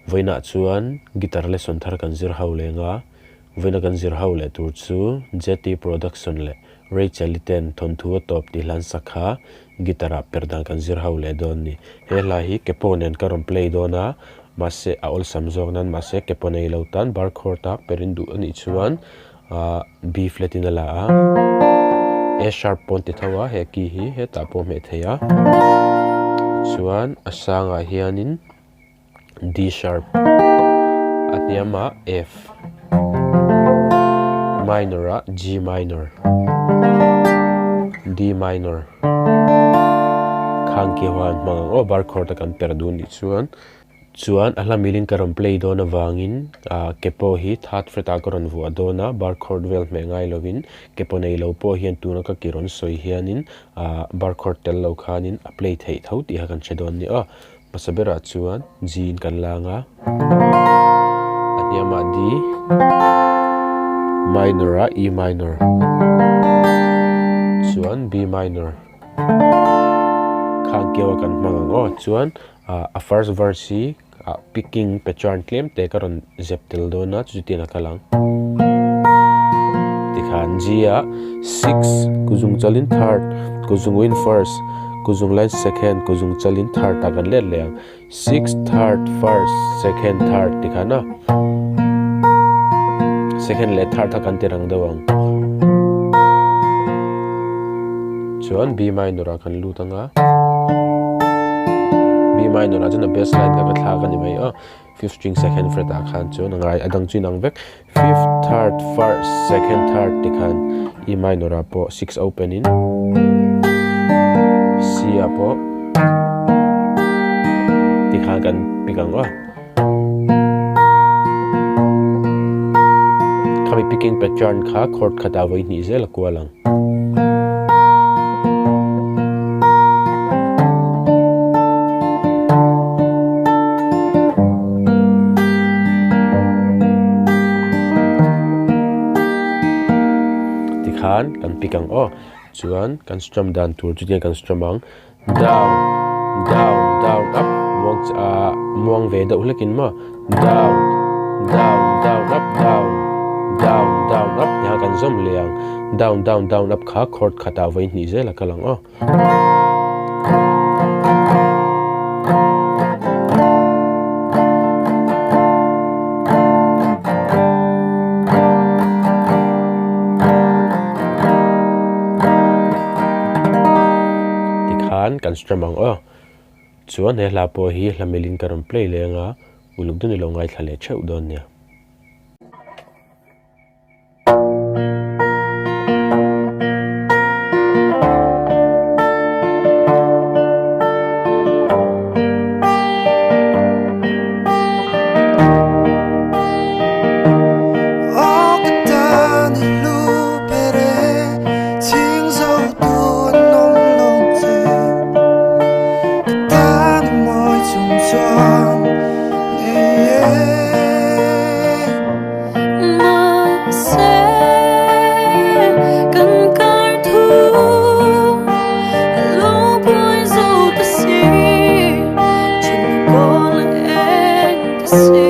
voina chuan guitar lesson thar kan zir ho lenga voina kan zir ho le tur chu JT production le Rachel ten Thawnthu top ti hlan sakha gitara Perhdan kan zir ho le don ni hela hi keponen karon play dona mase a ol samjok nan mase keponei lotan bar chord ta perindu ani chuan B flat in la a A sharp pon ti thawa he ki hi he ta po me theya chuan asanga hianin D sharp atiama F minor G minor D minor khang ki wan mang o bar chord kan Perhdan ni chuan ala milin karon play dona wangin kepo hi third fret a karon vu adona bar chord vel me ngai lovin kepo nei lo po hian tuna ka kiron soi hianin bar chord tel lo khanin a play thei tho ti ha kan chedon ni a pasabera chuan G in kan langa atiama D minor E minor chuan B minor khang kewa kan mangango chuan a first verse hi picking pattern claim te karon zeptel dona chutina kalang tikhan G a 6 kuzung chalin third kuzung win first kuzung line second kuzung chalin third ta kan le leang 6 third first second third tikhana second le third ta kan tirang dawang chuan B minor kan lutanga B minor a chuna bass line ka thla ka ni mai a fifth string second fret a khan chu nangai adang chin ang vek fifth third first second third tikhan E minor a po 6 open in C a po tikhan kan pikang a kami picking pattern kha chord khata voi ni zel kwalang kan pikang o chuan kan strum dan tur chu kan strum ang down down down up muang ve da ulekin ma down down down up down down down up ya kan zom liang down down down up kha chord khata voi ni zela kalang o kan strum ang o chuan he hlapo hi hlamilin karon play lenga uluk dun lo ngai thlale cheu don nia see